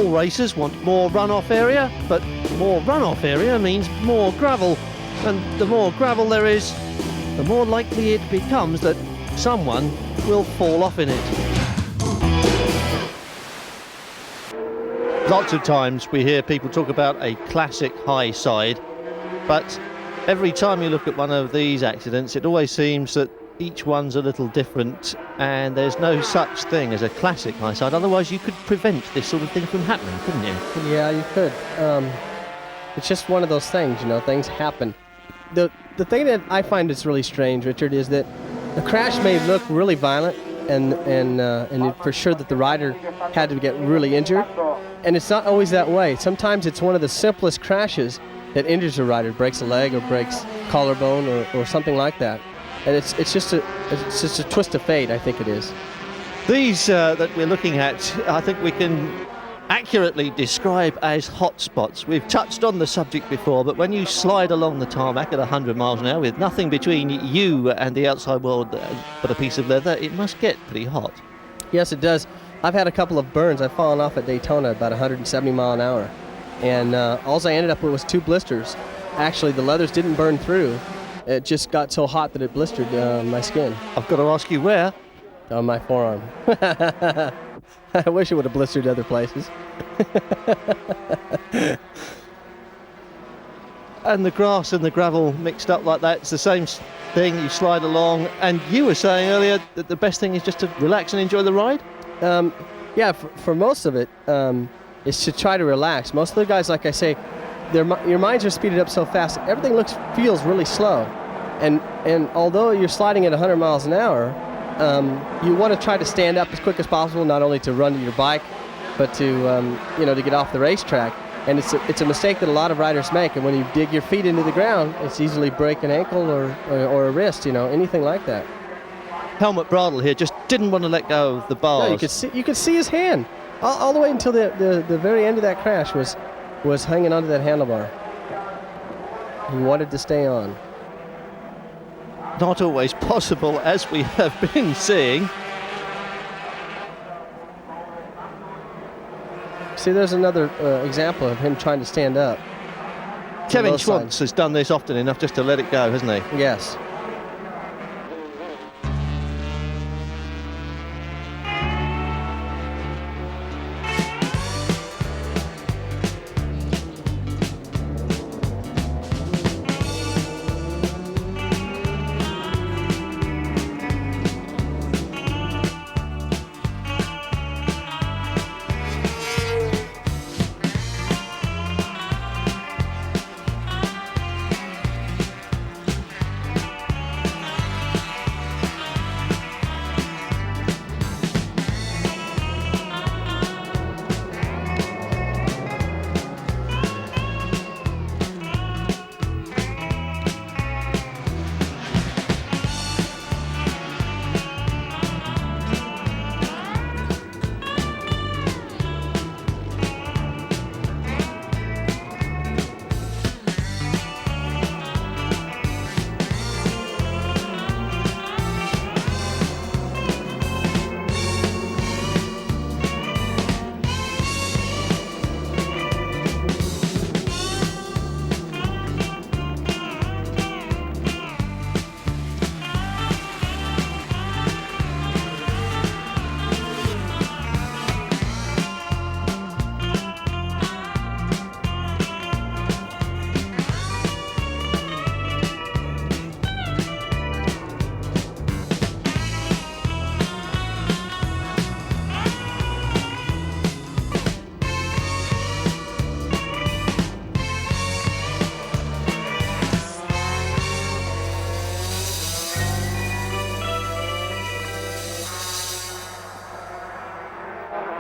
All racers want more runoff area, but more runoff area means more gravel. And the more gravel there is, the more likely it becomes that someone will fall off in it. Lots of times we hear people talk about a classic high side, but every time you look at one of these accidents, it always seems that each one's a little different, and there's no such thing as a classic high side. Otherwise you could prevent this sort of thing from happening, couldn't you? Yeah, you could. It's just one of those things, things happen. The thing that I find is really strange, Richard, is that the crash may look really violent, and for sure that the rider had to get really injured, and it's not always that way. Sometimes it's one of the simplest crashes that injures a rider, breaks a leg or breaks collarbone or something like that. And it's just a twist of fate, I think it is. These that we're looking at, I think we can accurately describe as hotspots. We've touched on the subject before, but when you slide along the tarmac at 100 miles an hour with nothing between you and the outside world but a piece of leather, it must get pretty hot. Yes, it does. I've had a couple of burns. I've fallen off at Daytona about 170 mile an hour. And all I ended up with was 2 blisters. Actually, the leathers didn't burn through. It just got so hot that it blistered my skin. I've got to ask you where? On my forearm. I wish it would have blistered other places. And the grass and the gravel mixed up like that, it's the same thing, you slide along. And you were saying earlier that the best thing is just to relax and enjoy the ride? Yeah, for most of it, is to try to relax. Most of the guys, like I say, your minds are speeded up so fast, everything feels really slow. And although you're sliding at 100 miles an hour, you want to try to stand up as quick as possible, not only to run to your bike, but to to get off the racetrack. And it's a mistake that a lot of riders make. And when you dig your feet into the ground, it's easily break an ankle or a wrist, anything like that. Helmut Bradl here just didn't want to let go of the bars. No, you could see his hand all the way until the very end of that crash was hanging onto that handlebar. He wanted to stay on. Not always possible, as we have been seeing. See, there's another example of him trying to stand up. Kevin Schwantz has done this often enough just to let it go, hasn't he? Yes.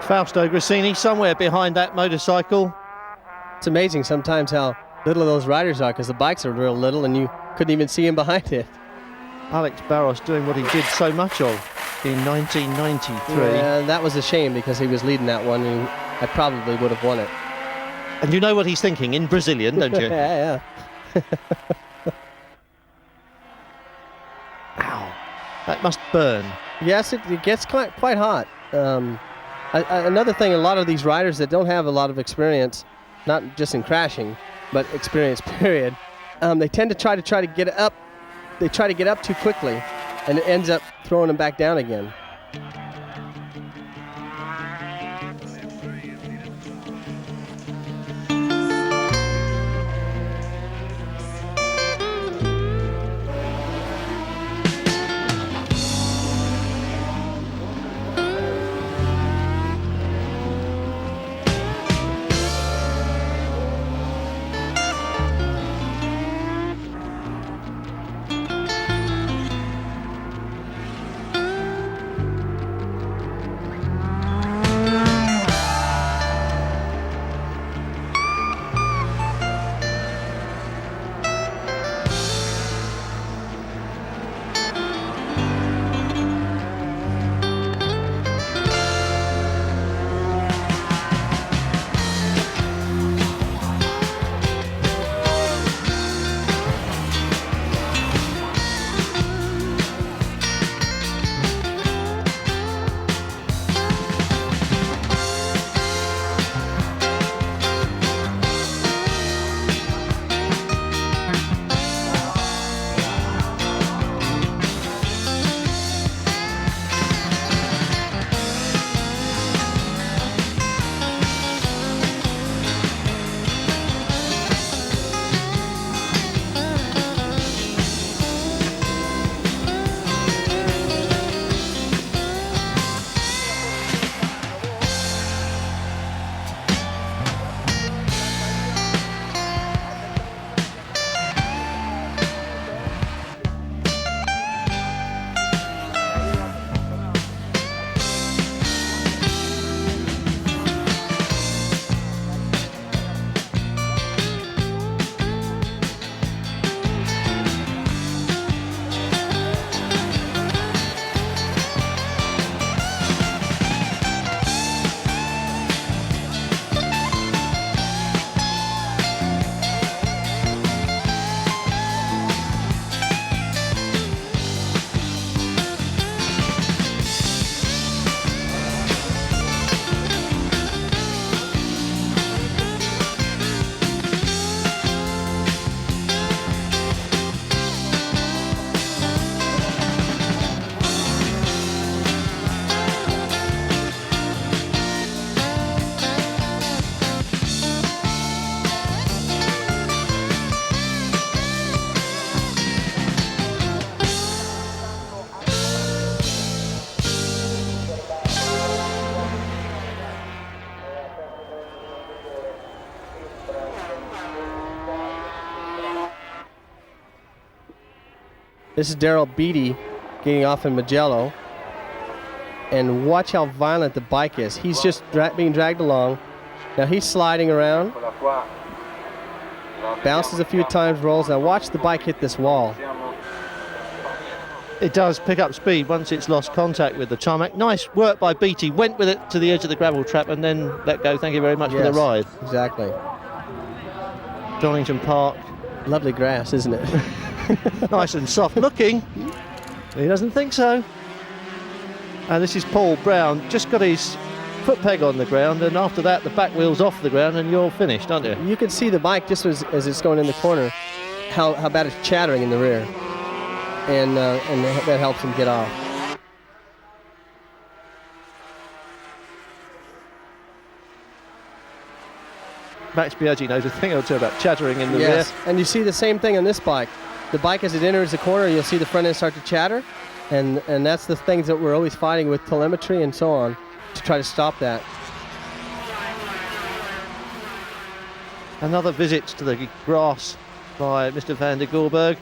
Fausto Grassini somewhere behind that motorcycle. It's amazing sometimes how little those riders are, because the bikes are real little and you couldn't even see him behind it. Alex Barros doing what he did so much of in 1993. Yeah, that was a shame because he was leading that one and I probably would have won it. And you know what he's thinking in Brazilian, don't you? Yeah. Ow. That must burn. Yes, it gets quite hot. Another thing, a lot of these riders that don't have a lot of experience, not just in crashing, but experience period, they tend to try to get up. They try to get up too quickly, and it ends up throwing them back down again. This is Daryl Beatty getting off in Mugello. And watch how violent the bike is. He's just being dragged along. Now he's sliding around. Bounces a few times, rolls. Now watch the bike hit this wall. It does pick up speed once it's lost contact with the tarmac. Nice work by Beatty. Went with it to the edge of the gravel trap and then let go. Thank you very much for the ride. Exactly. Donington Park. Lovely grass, isn't it? Nice and soft looking. He doesn't think so. And this is Paul Brown. Just got his foot peg on the ground, and after that the back wheel's off the ground and you're finished, aren't you? You can see the bike just as it's going in the corner, how bad it's chattering in the rear. And that helps him get off. Max Biaggi knows a thing or two about chattering in the rear. And you see the same thing on this bike. The bike, as it enters the corner, you'll see the front end start to chatter, and that's the things that we're always fighting with telemetry and so on to try to stop that. Another visit to the grass by Mr. van der Gorberg.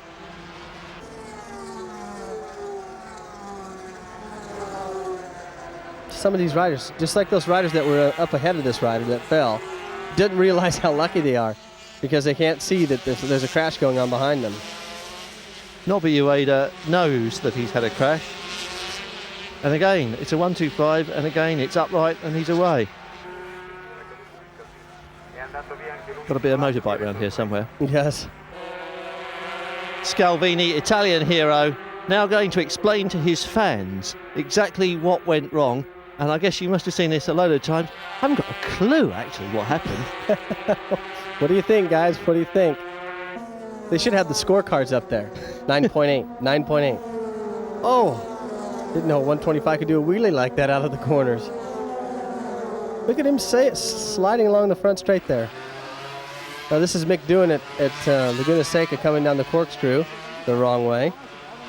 Some of these riders, just like those riders that were up ahead of this rider that fell, didn't realize how lucky they are because they can't see that there's a crash going on behind them. Nobby Ueda knows that he's had a crash. And again, it's a 125, and again, it's upright, and he's away. Got to be a motorbike around here somewhere. Yes. Scalvini, Italian hero, now going to explain to his fans exactly what went wrong And I guess you must have seen this a load of times. I haven't got a clue, actually, what happened. What do you think, guys? What do you think? They should have the scorecards up there. 9.8, 9.8. Oh, didn't know 125 could do a wheelie like that out of the corners. Look at him sliding along the front straight there. Now this is Mick doing it at Laguna Seca, coming down the corkscrew the wrong way.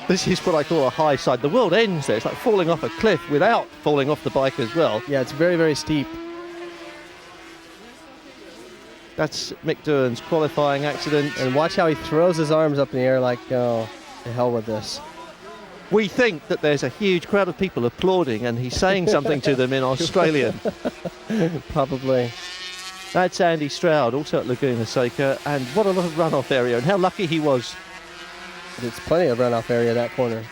This is what I call a high side. The world ends there. It's like falling off a cliff without falling off the bike as well. Yeah, it's very, very steep. That's Mick Doohan's qualifying accident. And watch how he throws his arms up in the air like, oh, the hell with this. We think that there's a huge crowd of people applauding and he's saying something to them in Australian. Probably. That's Andy Stroud, also at Laguna Seca. And what a lot of runoff area, and how lucky he was. It's plenty of runoff area, that corner.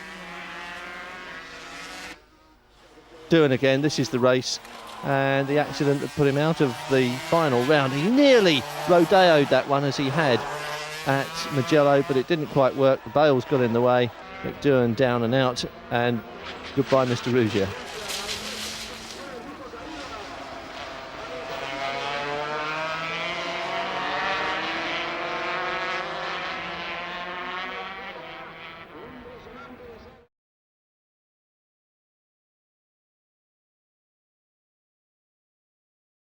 Doohan again, this is the race. And the accident that put him out of the final round. He nearly rodeoed that one as he had at Mugello, but it didn't quite work. The bails got in the way. Mick Doohan down and out, and goodbye, Mr. Rougier.